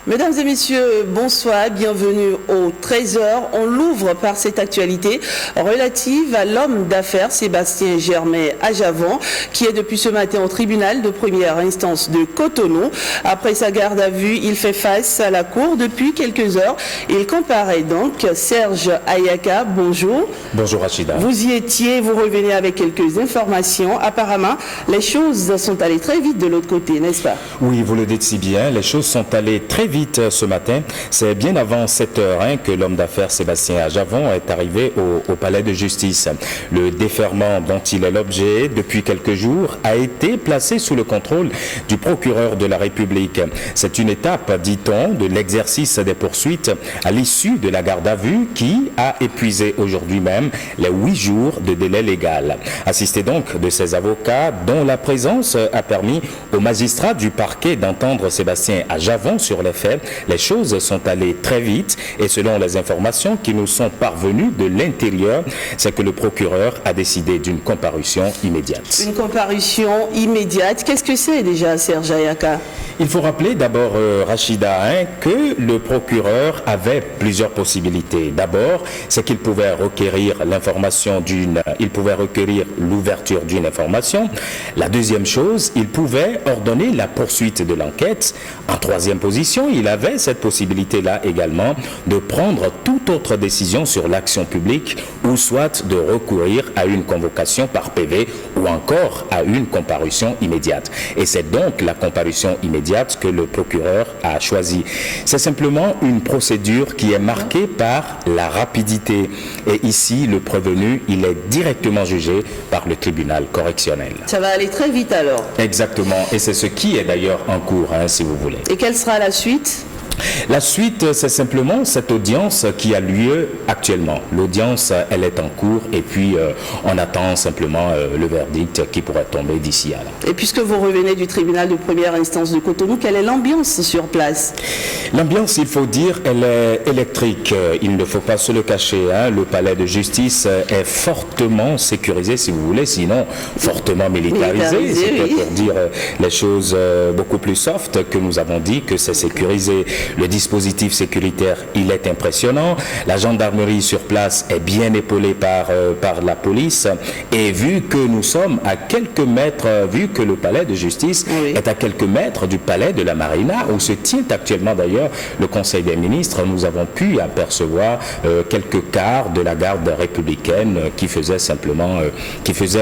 Mesdames et messieurs, bonsoir, bienvenue au 13h. On l'ouvre par cette actualité relative à l'homme d'affaires Sébastien Germain Ajavon, qui est depuis ce matin au tribunal de première instance de Cotonou. Après sa garde à vue, il fait face à la cour depuis quelques heures. Il comparaît donc. Serge Ayaka, bonjour. Bonjour Rachida. Vous y étiez, vous revenez avec quelques informations. Apparemment, les choses sont allées très vite de l'autre côté, n'est-ce pas? Oui, vous le dites si bien, les choses sont allées très vite ce matin. C'est bien avant 7 heures que l'homme d'affaires Sébastien Ajavon est arrivé au palais de justice. Le déferment dont il est l'objet depuis quelques jours a été placé sous le contrôle du procureur de la République. C'est une étape, dit-on, de l'exercice des poursuites à l'issue de la garde à vue qui a épuisé aujourd'hui même les 8 jours de délai légal. Assisté donc de ses avocats dont la présence a permis aux magistrats du parquet d'entendre Sébastien Ajavon sur les faits. Les choses sont allées très vite et selon les informations qui nous sont parvenues de l'intérieur, c'est que le procureur a décidé d'une comparution immédiate. Une comparution immédiate. Qu'est-ce que c'est déjà, Serge Ayaka? Il faut rappeler d'abord, Rachida, que le procureur avait plusieurs possibilités. D'abord, c'est qu'il pouvait requérir l'ouverture d'une information. La deuxième chose, il pouvait ordonner la poursuite de l'enquête. En troisième position, il avait cette possibilité-là également de prendre toute autre décision sur l'action publique ou soit de recourir à une convocation par PV ou encore à une comparution immédiate. Et c'est donc la comparution immédiate que le procureur a choisi. C'est simplement une procédure qui est marquée par la rapidité. Et ici, le prévenu, il est directement jugé par le tribunal correctionnel. Ça va aller très vite alors. Exactement. Et c'est ce qui est d'ailleurs en cours, si vous voulez. Et quelle sera la suite? La suite, c'est simplement cette audience qui a lieu actuellement. L'audience, elle est en cours et puis on attend simplement le verdict qui pourrait tomber d'ici à là. Et puisque vous revenez du tribunal de première instance de Cotonou, quelle est l'ambiance sur place? L'ambiance, il faut dire, elle est électrique. Il ne faut pas se le cacher. Le palais de justice est fortement sécurisé, si vous voulez, sinon fortement militarisé. C'était oui. pour dire les choses beaucoup plus soft que nous avons dit que c'est sécurisé. Le dispositif sécuritaire, il est impressionnant. La gendarmerie sur place est bien épaulée par la police. Et vu que nous sommes à quelques mètres, vu que le palais de justice est à quelques mètres du palais de la Marina, où se tient actuellement d'ailleurs le Conseil des ministres, nous avons pu apercevoir quelques cars de la garde républicaine qui faisaient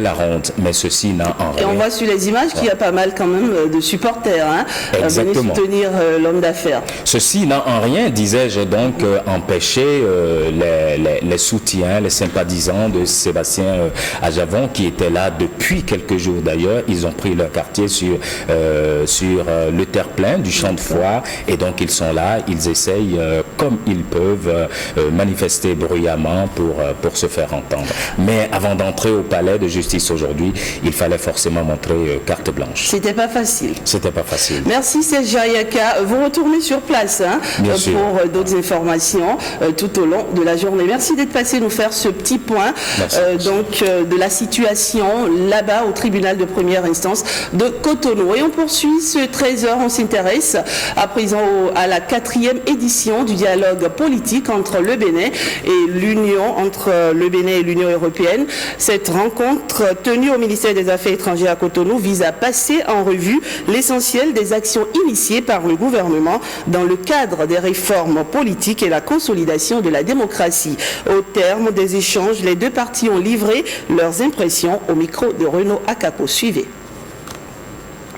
la ronde. Mais ceci n'a en rien. Et on voit sur les images qu'il y a pas mal quand même de supporters venus soutenir l'homme d'affaires. Ceci n'a en rien, disais-je donc, empêché les soutiens, les sympathisants de Sébastien Ajavon qui étaient là depuis quelques jours d'ailleurs. Ils ont pris leur quartier sur le terre-plein du champ de foire et donc ils sont là, ils essayent comme ils peuvent manifester bruyamment pour se faire entendre. Mais avant d'entrer au palais de justice aujourd'hui, il fallait forcément montrer carte blanche. C'était pas facile. C'était pas facile. Merci Serge Ayaka. Vous retournez sur place pour d'autres informations tout au long de la journée. Merci d'être passé nous faire ce petit point de la situation là-bas au tribunal de première instance de Cotonou. Et on poursuit ce 13h, on s'intéresse à présent à la 4e édition du dialogue politique entre le Bénin et l'Union européenne. Cette rencontre tenue au ministère des Affaires étrangères à Cotonou vise à passer en revue l'essentiel des actions initiées par le gouvernement dans le cadre des réformes politiques et la consolidation de la démocratie. Au terme des échanges, les deux parties ont livré leurs impressions au micro de Renaud Akapo. Suivez.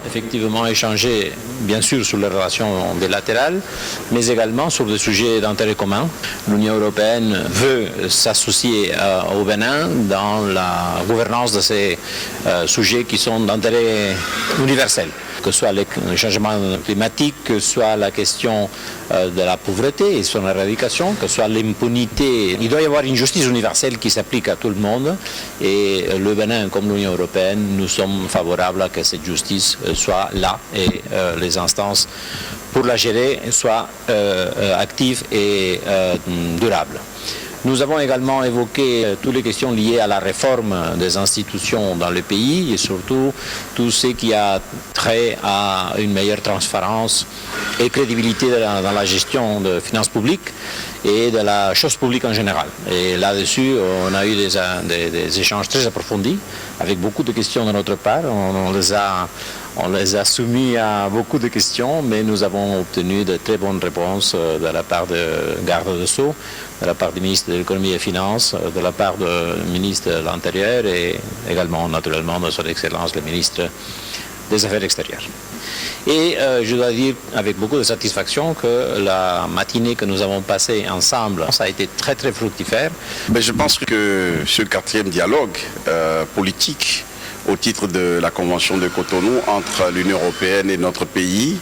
Effectivement échanger, bien sûr, sur les relations bilatérales, mais également sur des sujets d'intérêt commun. L'Union européenne veut s'associer au Bénin dans la gouvernance de ces sujets qui sont d'intérêt universel. que ce soit le changement climatique, que ce soit la question de la pauvreté et son éradication, que ce soit l'impunité. Il doit y avoir une justice universelle qui s'applique à tout le monde et le Bénin comme l'Union européenne, nous sommes favorables à que cette justice soit là et les instances pour la gérer soient actives et durables. Nous avons également évoqué toutes les questions liées à la réforme des institutions dans le pays et surtout tout ce qui a trait à une meilleure transparence et crédibilité dans la gestion de finances publiques et de la chose publique en général. Et là-dessus, on a eu des échanges très approfondis avec beaucoup de questions de notre part. On les a soumis à beaucoup de questions, mais nous avons obtenu de très bonnes réponses de la part de garde de Sceaux, de la part du ministre de l'économie et des finances, de la part du ministre de l'Intérieur et également, naturellement, de son Excellence, le ministre des Affaires extérieures. Et je dois dire avec beaucoup de satisfaction que la matinée que nous avons passée ensemble, ça a été très très fructifère. Mais je pense que ce 4e dialogue politique au titre de la Convention de Cotonou entre l'Union européenne et notre pays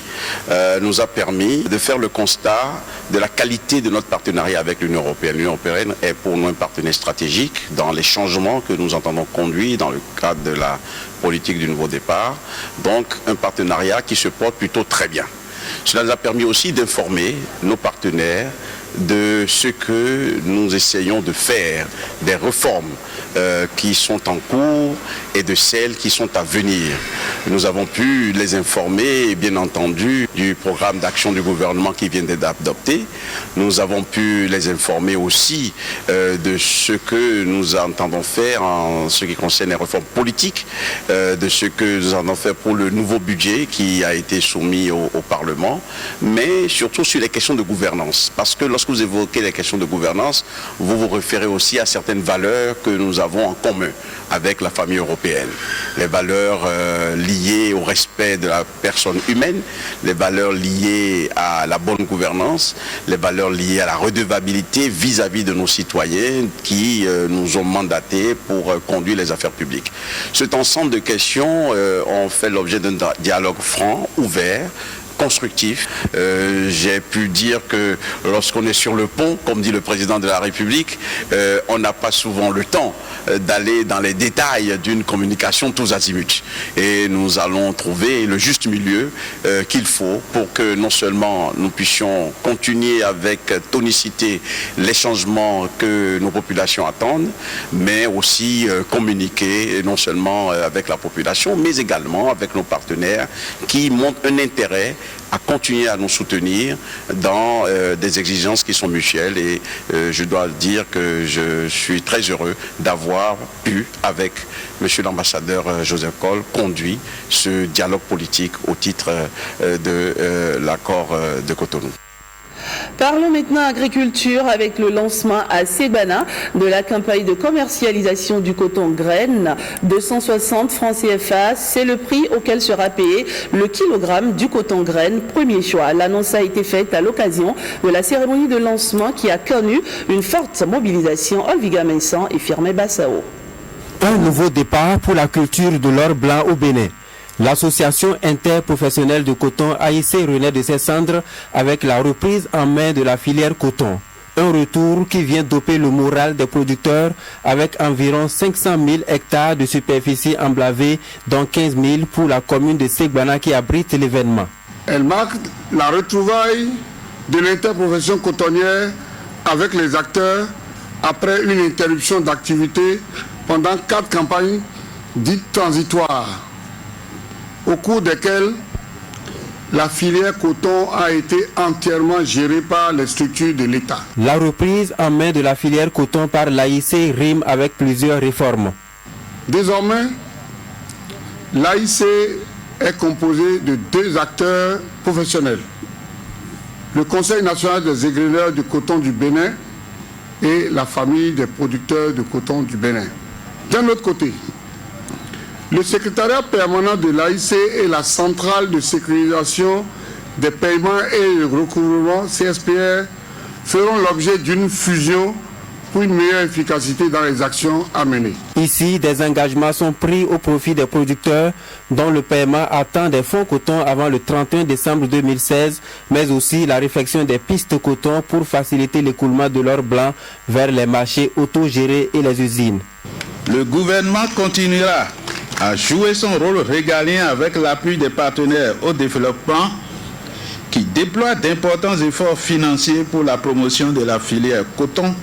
nous a permis de faire le constat de la qualité de notre partenariat avec l'Union européenne. L'Union européenne est pour nous un partenaire stratégique dans les changements que nous entendons conduire dans le cadre de la politique du nouveau départ. Donc un partenariat qui se porte plutôt très bien. Cela nous a permis aussi d'informer nos partenaires de ce que nous essayons de faire, des réformes qui sont en cours et de celles qui sont à venir. Nous avons pu les informer, bien entendu, du programme d'action du gouvernement qui vient d'être adopté. Nous avons pu les informer aussi de ce que nous entendons faire en ce qui concerne les réformes politiques, de ce que nous entendons faire pour le nouveau budget qui a été soumis au Parlement, mais surtout sur les questions de gouvernance. Parce que lorsque vous évoquez les questions de gouvernance, vous vous référez aussi à certaines valeurs que nous avons en commun avec la famille européenne. Les valeurs liées au respect de la personne humaine, les valeurs liées à la bonne gouvernance, les valeurs liées à la redevabilité vis-à-vis de nos citoyens qui nous ont mandatés pour conduire les affaires publiques. Cet ensemble de questions ont fait l'objet d'un dialogue franc, ouvert, constructif. J'ai pu dire que lorsqu'on est sur le pont, comme dit le président de la République, on n'a pas souvent le temps d'aller dans les détails d'une communication tous azimuts. Et nous allons trouver le juste milieu qu'il faut pour que non seulement nous puissions continuer avec tonicité les changements que nos populations attendent, mais aussi communiquer non seulement avec la population, mais également avec nos partenaires qui montrent un intérêt à continuer à nous soutenir dans des exigences qui sont mutuelles et je dois dire que je suis très heureux d'avoir pu, avec Monsieur l'ambassadeur Joseph Coll, conduire ce dialogue politique au titre de l'accord de Cotonou. Parlons maintenant agriculture avec le lancement à Sebana de la campagne de commercialisation du coton graine. 260 francs CFA, c'est le prix auquel sera payé le kilogramme du coton graine, premier choix. L'annonce a été faite à l'occasion de la cérémonie de lancement qui a connu une forte mobilisation. Olviga Mensan et Firmin Bassao. Un nouveau départ pour la culture de l'or blanc au Bénin. L'association interprofessionnelle de coton AIC renaît de ses cendres avec la reprise en main de la filière coton. Un retour qui vient doper le moral des producteurs avec environ 500 000 hectares de superficie emblavée, dont 15 000 pour la commune de Segbana qui abrite l'événement. Elle marque la retrouvaille de l'interprofession cotonnière avec les acteurs après une interruption d'activité pendant 4 campagnes dites transitoires, au cours desquelles la filière coton a été entièrement gérée par les structures de l'État. La reprise en main de la filière coton par l'AIC rime avec plusieurs réformes. Désormais, l'AIC est composé de 2 acteurs professionnels. Le Conseil national des égreneurs de coton du Bénin et la famille des producteurs de coton du Bénin. D'un autre côté, le secrétariat permanent de l'AIC et la centrale de sécurisation des paiements et le recouvrement CSPR feront l'objet d'une fusion pour une meilleure efficacité dans les actions à mener. Ici, des engagements sont pris au profit des producteurs dont le paiement attend des fonds coton avant le 31 décembre 2016, mais aussi la réflexion des pistes coton pour faciliter l'écoulement de l'or blanc vers les marchés autogérés et les usines. Le gouvernement continuera à jouer son rôle régalien avec l'appui des partenaires au développement qui déploient d'importants efforts financiers pour la promotion de la filière coton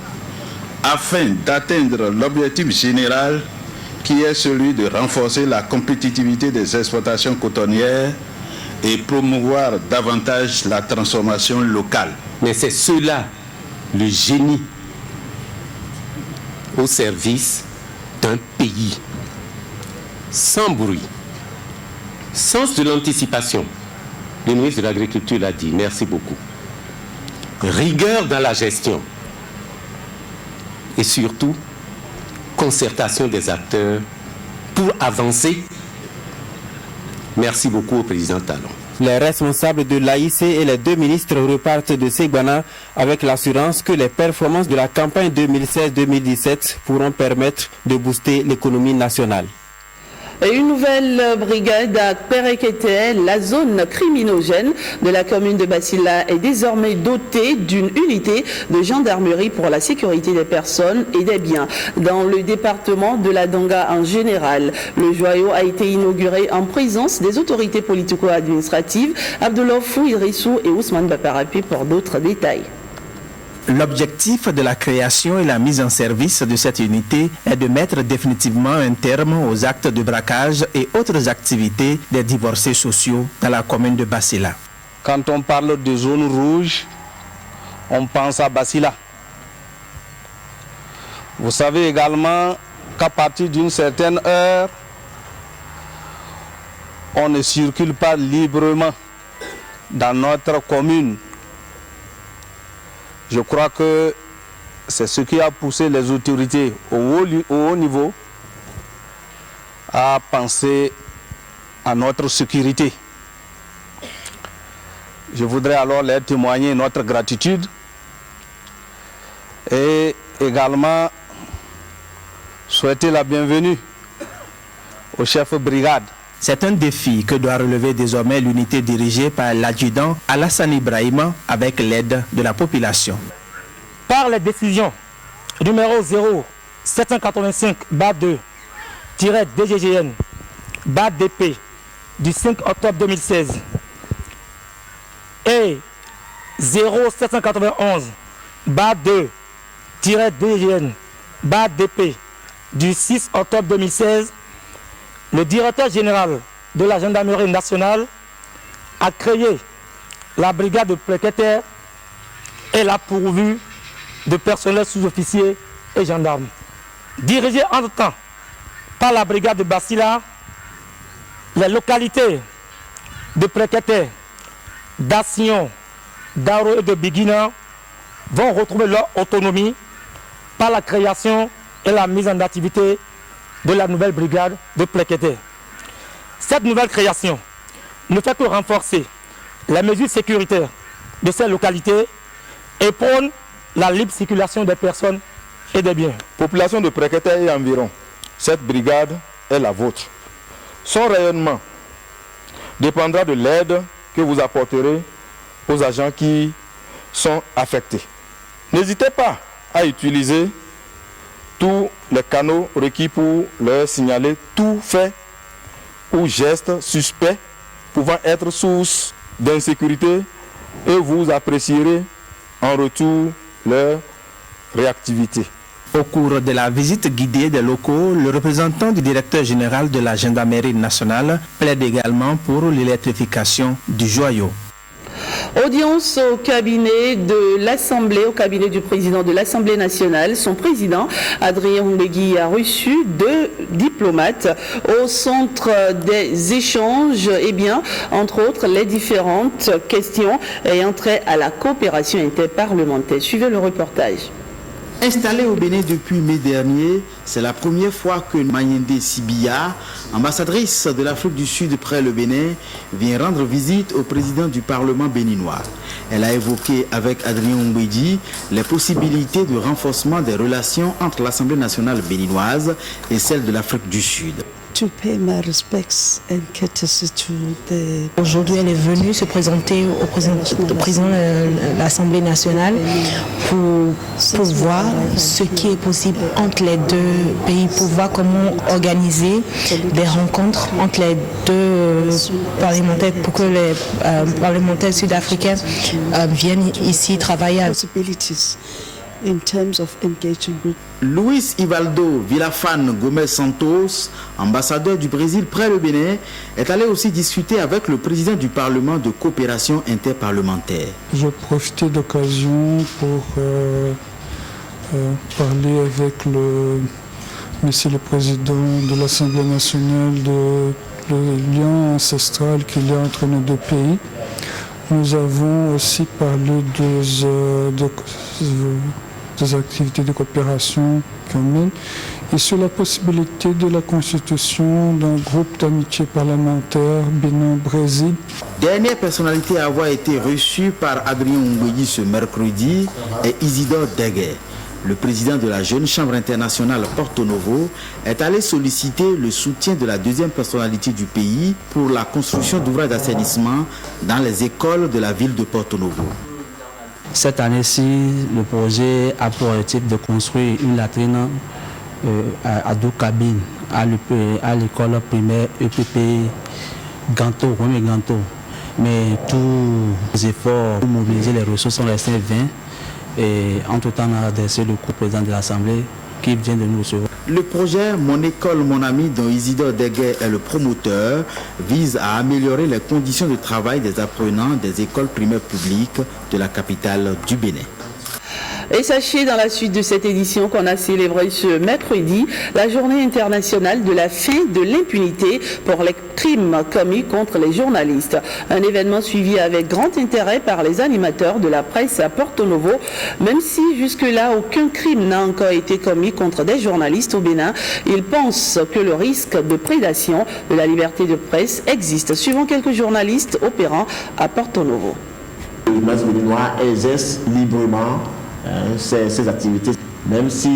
afin d'atteindre l'objectif général qui est celui de renforcer la compétitivité des exportations cotonnières et promouvoir davantage la transformation locale. Mais c'est cela, le génie au service d'un pays. Sans bruit, sens de l'anticipation. Le ministre de l'Agriculture l'a dit, merci beaucoup. Rigueur dans la gestion. Et surtout, concertation des acteurs pour avancer. Merci beaucoup au président Talon. Les responsables de l'AIC et les deux ministres repartent de Ségbana avec l'assurance que les performances de la campagne 2016-2017 pourront permettre de booster l'économie nationale. Une nouvelle brigade à Perekete, la zone criminogène de la commune de Basila est désormais dotée d'une unité de gendarmerie pour la sécurité des personnes et des biens. Dans le département de la Donga en général, le joyau a été inauguré en présence des autorités politico-administratives, Abdullah Fou Idrissou et Ousmane Baparapi pour d'autres détails. L'objectif de la création et la mise en service de cette unité est de mettre définitivement un terme aux actes de braquage et autres activités des divorcés sociaux dans la commune de Basila. Quand on parle de zone rouge, on pense à Basila. Vous savez également qu'à partir d'une certaine heure, on ne circule pas librement dans notre commune. Je crois que c'est ce qui a poussé les autorités au haut niveau à penser à notre sécurité. Je voudrais alors leur témoigner notre gratitude et également souhaiter la bienvenue au chef brigade. C'est un défi que doit relever désormais l'unité dirigée par l'adjudant Alassane Ibrahima avec l'aide de la population. Par les décisions numéro 0-785-2-DGGN-DP du 5 octobre 2016 et 0-791-2-DGGN-DP du 6 octobre 2016, le directeur général de la gendarmerie nationale a créé la brigade de Perekete et l'a pourvue de personnel sous-officiers et gendarmes. Dirigée entre-temps par la brigade de Basila, les localités de Perekete, d'Assion, d'Aro et de Biguina vont retrouver leur autonomie par la création et la mise en activité de la nouvelle brigade de Perekete. Cette nouvelle création ne fait que renforcer les mesures sécuritaires de ces localités et prône la libre circulation des personnes et des biens. Population de Perekete et environ, cette brigade est la vôtre. Son rayonnement dépendra de l'aide que vous apporterez aux agents qui sont affectés. N'hésitez pas à utiliser tous les canaux requis pour leur signaler tout fait ou geste suspect pouvant être source d'insécurité et vous apprécierez en retour leur réactivité. Au cours de la visite guidée des locaux, le représentant du directeur général de la gendarmerie nationale plaide également pour l'électrification du joyau. Audience au cabinet de l'Assemblée, au cabinet du président de l'Assemblée nationale. Son président, Adrien Mbegui, a reçu 2 diplomates au centre des échanges, entre autres, les différentes questions ayant trait à la coopération interparlementaire. Suivez le reportage. Installée au Bénin depuis mai dernier, c'est la première fois que Mayende Sibia, ambassadrice de l'Afrique du Sud près le Bénin, vient rendre visite au président du Parlement béninois. Elle a évoqué avec Adrien Oumbédi les possibilités de renforcement des relations entre l'Assemblée nationale béninoise et celle de l'Afrique du Sud. Aujourd'hui, elle est venue se présenter au président de l'Assemblée nationale pour voir ce qui est possible entre les deux pays, pour voir comment organiser des rencontres entre les deux parlementaires pour que les parlementaires sud-africains viennent ici travailler. In terms of engagement. Luis Ivaldo Villafane Gomez Santos, ambassadeur du Brésil près le Bénin, est allé aussi discuter avec le président du Parlement de coopération interparlementaire. J'ai profité d'occasion pour parler avec monsieur le président de l'Assemblée nationale de lien ancestral qu'il y a entre nos deux pays. Nous avons aussi parlé des activités de coopération commune et sur la possibilité de la constitution d'un groupe d'amitié parlementaire Bénin-Brésil. Dernière personnalité à avoir été reçue par Adrien Oumbédi ce mercredi est Isidore Deguet. Le président de la Jeune Chambre internationale Porto Novo est allé solliciter le soutien de la deuxième personnalité du pays pour la construction d'ouvrages d'assainissement dans les écoles de la ville de Porto Novo. Cette année-ci, le projet a pour objectif de construire une latrine à 2 cabines à l'école primaire EPP Ganto, mais tous les efforts pour mobiliser les ressources sont restés vains. Et entre-temps, on a adressé le président de l'Assemblée qui vient de nous recevoir. Le projet Mon école, mon ami, dont Isidore Deguet est le promoteur, vise à améliorer les conditions de travail des apprenants des écoles primaires publiques de la capitale du Bénin. Et sachez dans la suite de cette édition qu'on a célébré ce mercredi la journée internationale de la fin de l'impunité pour les crimes commis contre les journalistes. Un événement suivi avec grand intérêt par les animateurs de la presse à Porto Novo. Même si jusque-là aucun crime n'a encore été commis contre des journalistes au Bénin, ils pensent que le risque de prédation de la liberté de presse existe. Suivant quelques journalistes opérant à Porto Novo. Les journalistes béninois exercent librement ces activités, même si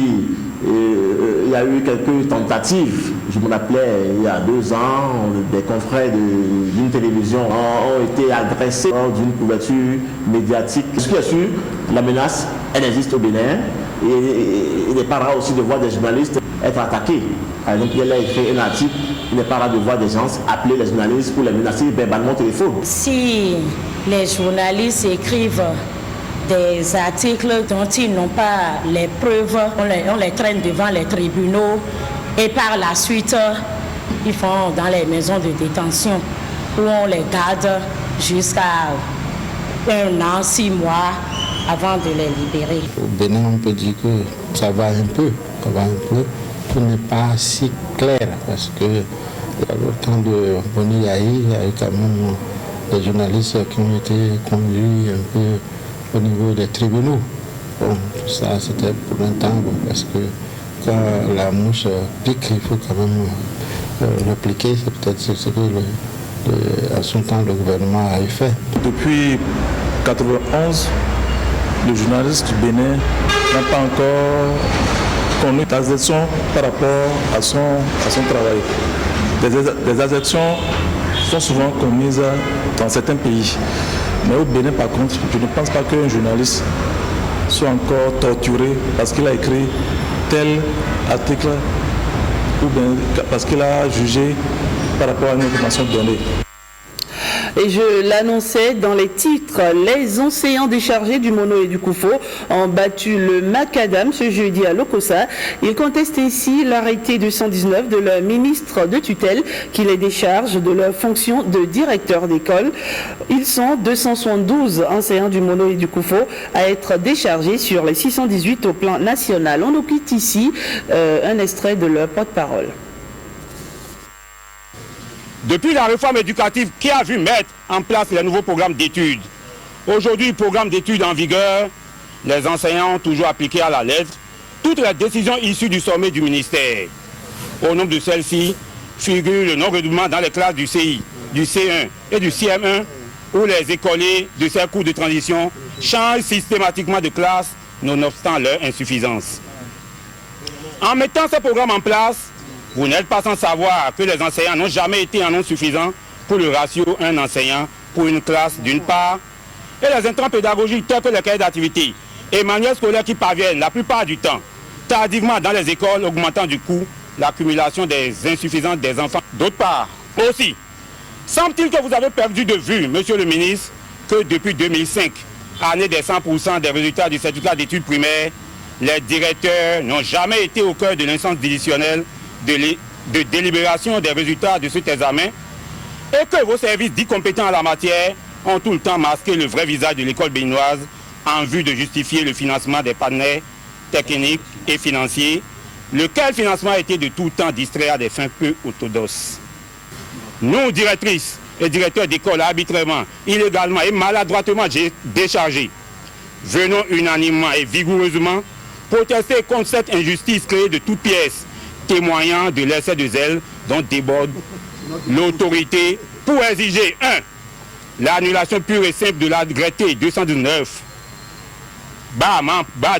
il y a eu quelques tentatives. Je me rappelais il y a 2 ans, des confrères d'une télévision ont été agressés lors d'une couverture médiatique. Ce qui est sûr, la menace, elle existe au Bénin et il n'est pas rare aussi de voir des journalistes être attaqués. Par exemple, il a écrit un article, il n'est pas rare de voir des gens appeler les journalistes pour les menacer verbalement au téléphone. Si les journalistes écrivent des articles dont ils n'ont pas les preuves, on les traîne devant les tribunaux et par la suite, ils vont dans les maisons de détention où on les garde jusqu'à 1 an, 6 mois avant de les libérer. Au Bénin, on peut dire que ça va un peu, tout n'est pas si clair parce que au temps de Boni Yahi, il y a eu quand même des journalistes qui ont été conduits un peu au niveau des tribunaux. Bon, tout ça c'était pour un temps, parce que quand la mouche pique, il faut quand même répliquer. C'est peut-être ce que à son temps le gouvernement a fait. Depuis 1991, le journaliste du Bénin n'a pas encore connu d'exception par rapport à son travail. Des exceptions sont souvent commises dans certains pays. Mais au Bénin, par contre, je ne pense pas qu'un journaliste soit encore torturé parce qu'il a écrit tel article ou bien parce qu'il a jugé par rapport à une information donnée. Et je l'annonçais dans les titres, les enseignants déchargés du Mono et du Koufo ont battu le Macadam ce jeudi à Lokossa. Ils contestent ainsi l'arrêté 219 de leur ministre de tutelle qui les décharge de leur fonction de directeur d'école. Ils sont 272 enseignants du Mono et du Koufo à être déchargés sur les 618 au plan national. On nous quitte ici un extrait de leur porte-parole. Depuis la réforme éducative qui a vu mettre en place les nouveaux programmes d'études, aujourd'hui, programme d'études en vigueur, les enseignants toujours appliqués à la lettre, toutes les décisions issues du sommet du ministère. Au nombre de celles-ci figure le non-redoublement dans les classes du CI, du C1 et du CM1, où les écoliers de ces cours de transition changent systématiquement de classe, nonobstant leur insuffisance. En mettant ce programme en place, vous n'êtes pas sans savoir que les enseignants n'ont jamais été en nombre suffisant pour le ratio un enseignant pour une classe d'une part, et les intrants pédagogiques tels que les cahiers d'activité et manuels scolaires qui parviennent la plupart du temps tardivement dans les écoles, augmentant du coup l'accumulation des insuffisances des enfants. D'autre part, aussi, semble-t-il que vous avez perdu de vue, monsieur le ministre, que depuis 2005, année des 100% des résultats du certificat d'études primaires, les directeurs n'ont jamais été au cœur de l'instance décisionnelle de délibération des résultats de cet examen et que vos services dits compétents en la matière ont tout le temps masqué le vrai visage de l'école béninoise en vue de justifier le financement des partenaires techniques et financiers, lequel financement a été de tout temps distrait à des fins peu orthodoxes. Nous, directrices et directeurs d'école arbitrairement, illégalement et maladroitement déchargés, venons unanimement et vigoureusement protester contre cette injustice créée de toutes pièces, témoignant de l'excès de zèle dont déborde l'autorité pour exiger 1. L'annulation pure et simple de la regrettée 219,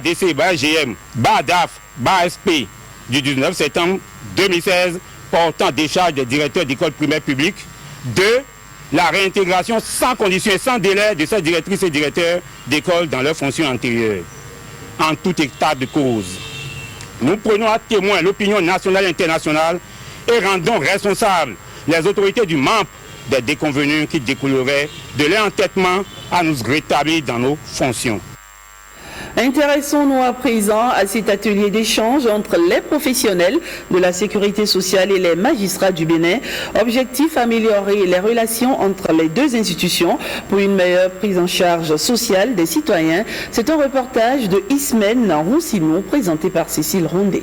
DC, GM, DAF, SP du 19 septembre 2016 portant décharge des directeurs d'école primaire publique. 2. La réintégration sans condition et sans délai de ces directrices et directeurs d'école dans leurs fonctions antérieures. En tout état de cause, nous prenons à témoin l'opinion nationale et internationale et rendons responsables les autorités du MAMP des déconvenus qui découleraient de leur entêtement à nous rétablir dans nos fonctions. Intéressons-nous à présent à cet atelier d'échange entre les professionnels de la sécurité sociale et les magistrats du Bénin. Objectif, améliorer les relations entre les deux institutions pour une meilleure prise en charge sociale des citoyens. C'est un reportage de Ismen Roussillon présenté par Cécile Rondé.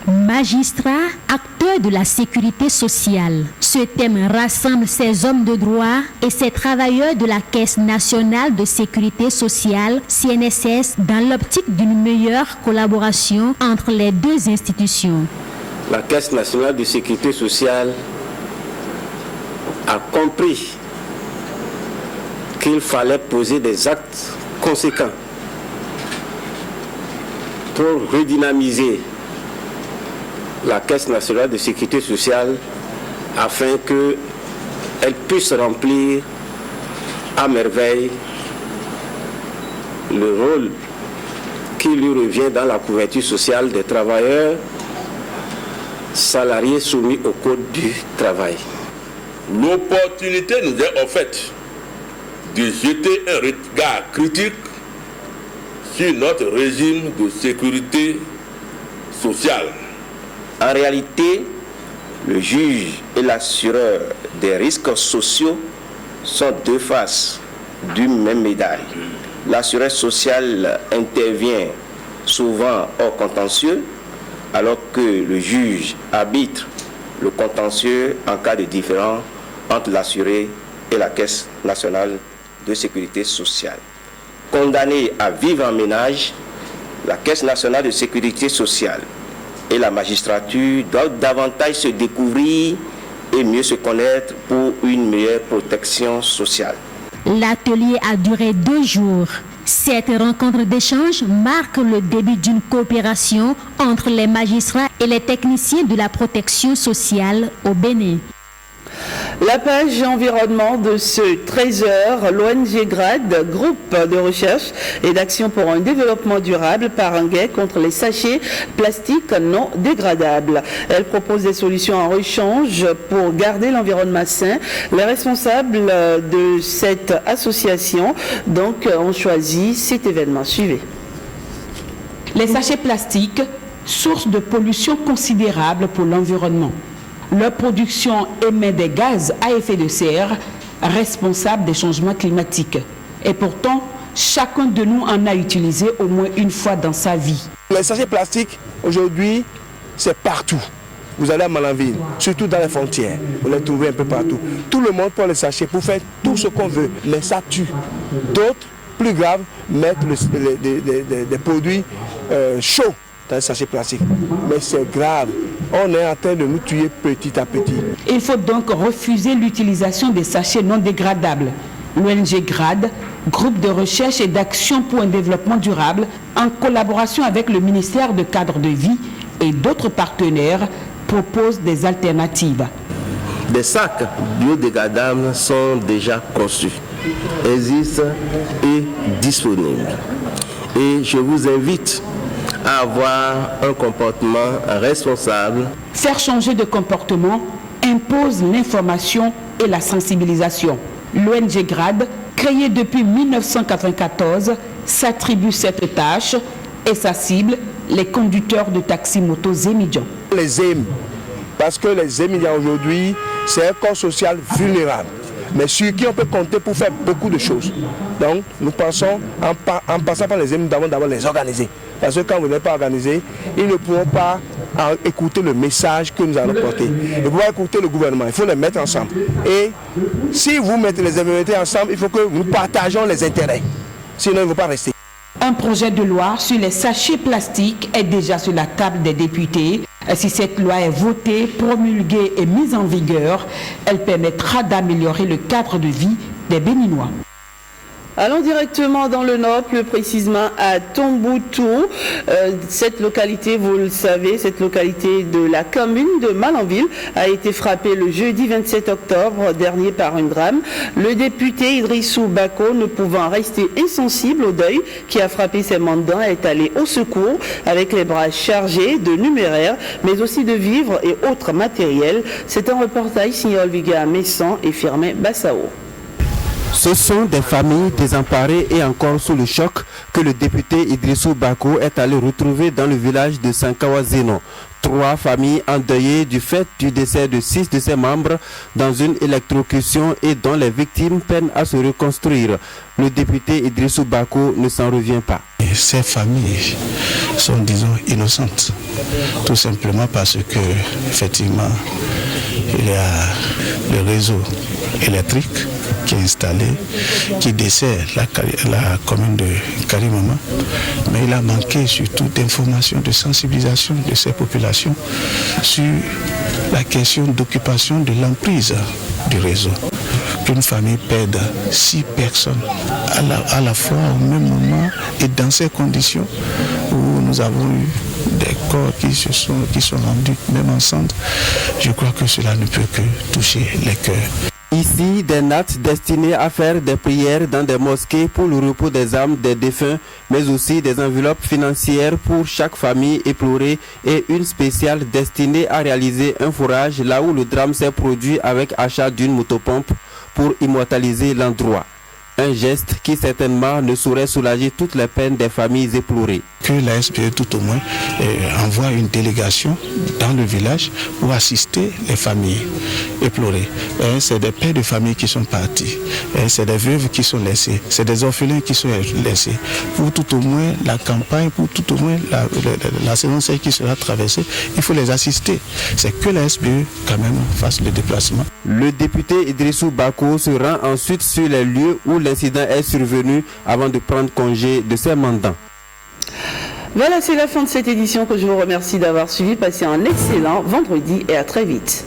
Magistrats, acteurs de la sécurité sociale. Ce thème rassemble ces hommes de droit et ces travailleurs de la Caisse nationale de sécurité sociale, CNSS, dans l'optique d'une meilleure collaboration entre les deux institutions. La Caisse nationale de sécurité sociale a compris qu'il fallait poser des actes conséquents pour redynamiser la Caisse nationale de sécurité sociale afin qu'elle puisse remplir à merveille le rôle qui lui revient dans la couverture sociale des travailleurs salariés soumis au Code du travail. L'opportunité nous est offerte de jeter un regard critique sur notre régime de sécurité sociale. En réalité, le juge et l'assureur des risques sociaux sont deux faces d'une même médaille. L'assureur social intervient souvent hors contentieux, alors que le juge arbitre le contentieux en cas de différend entre l'assuré et la Caisse nationale de sécurité sociale. Condamnée à vivre en ménage, la Caisse nationale de sécurité sociale et la magistrature doivent davantage se découvrir et mieux se connaître pour une meilleure protection sociale. L'atelier a duré 2 jours. Cette rencontre d'échange marque le début d'une coopération entre les magistrats et les techniciens de la protection sociale au Bénin. La page environnement de ce 13h, l'ONG GRAD, groupe de recherche et d'action pour un développement durable, part en guerre contre les sachets plastiques non dégradables. Elle propose des solutions en rechange pour garder l'environnement sain. Les responsables de cette association ont choisi cet événement. Suivez. Les sachets plastiques, source de pollution considérable pour l'environnement. Leur production émet des gaz à effet de serre responsables des changements climatiques. Et pourtant, chacun de nous en a utilisé au moins une fois dans sa vie. Les sachets plastiques, aujourd'hui, c'est partout. Vous allez à Malanville, surtout dans les frontières, vous les trouvez un peu partout. Tout le monde prend les sachets pour faire tout ce qu'on veut, mais ça tue. D'autres plus grave, mettre des produits chauds dans les sachets plastiques. Mais c'est grave. On est en train de nous tuer petit à petit. Il faut donc refuser l'utilisation des sachets non dégradables. L'ONG GRAD, groupe de recherche et d'action pour un développement durable, en collaboration avec le ministère de Cadre de Vie et d'autres partenaires, propose des alternatives. Des sacs biodégradables sont déjà conçus, existent et disponibles. Et je vous invite à avoir un comportement responsable. Faire changer de comportement impose l'information et la sensibilisation. L'ONG GRAD, créée depuis 1994, s'attribue cette tâche et sa cible, les conducteurs de taxi-moto émigrants. Les EM, parce que les émigrants aujourd'hui, c'est un corps social vulnérable, mais sur qui on peut compter pour faire beaucoup de choses. Donc, nous pensons, en passant par les EM, nous devons d'abord les organiser. Parce que quand vous n'êtes pas organisé, ils ne pourront pas écouter le message que nous allons porter. Ils pourront écouter le gouvernement, il faut les mettre ensemble. Et si vous mettez les MMT ensemble, il faut que nous partageons les intérêts. Sinon, ils ne vont pas rester. Un projet de loi sur les sachets plastiques est déjà sur la table des députés. Si cette loi est votée, promulguée et mise en vigueur, elle permettra d'améliorer le cadre de vie des Béninois. Allons directement dans le Nord, plus précisément à Tombouctou. Cette localité, vous le savez, cette localité de la commune de Malanville a été frappée le jeudi 27 octobre dernier par un drame. Le député Idrissou Bako, ne pouvant rester insensible au deuil qui a frappé ses mandants, est allé au secours avec les bras chargés de numéraires, mais aussi de vivres et autres matériels. C'est un reportage signé Olviga Messan et Firmin Bassao. Ce sont des familles désemparées et encore sous le choc que le député Idrissou Bako est allé retrouver dans le village de Sankawazeno. 3 familles endeuillées du fait du décès de 6 de ses membres dans une électrocution et dont les victimes peinent à se reconstruire. Le député Idrissou Bako ne s'en revient pas. Et ces familles sont, disons, innocentes, tout simplement parce que, effectivement, il y a le réseau électrique qui est installé, qui dessert la commune de Karimama, mais il a manqué surtout d'informations, de sensibilisation de ces populations sur la question d'occupation de l'emprise du réseau. Qu'une famille perde 6 personnes à la fois au même moment et dans ces conditions où nous avons eu des corps qui sont rendus même ensemble, je crois que cela ne peut que toucher les cœurs. Ici, des nattes destinées à faire des prières dans des mosquées pour le repos des âmes des défunts, mais aussi des enveloppes financières pour chaque famille éplorée et une spéciale destinée à réaliser un forage là où le drame s'est produit avec achat d'une motopompe pour immortaliser l'endroit. Un geste qui certainement ne saurait soulager toutes les peines des familles éplorées. Que la SPE tout au moins envoie une délégation dans le village pour assister les familles éplorées. C'est des pères de famille qui sont partis, c'est des veuves qui sont laissées, c'est des orphelins qui sont laissés. Pour tout au moins la campagne, pour tout au moins la saison sèche qui sera traversée, il faut les assister. C'est que la SPE quand même fasse le déplacement. Le député Idrissou Bako se rend ensuite sur les lieux où l'incident est survenu avant de prendre congé de ses mandants. Voilà, c'est la fin de cette édition que je vous remercie d'avoir suivi. Passez un excellent vendredi et à très vite.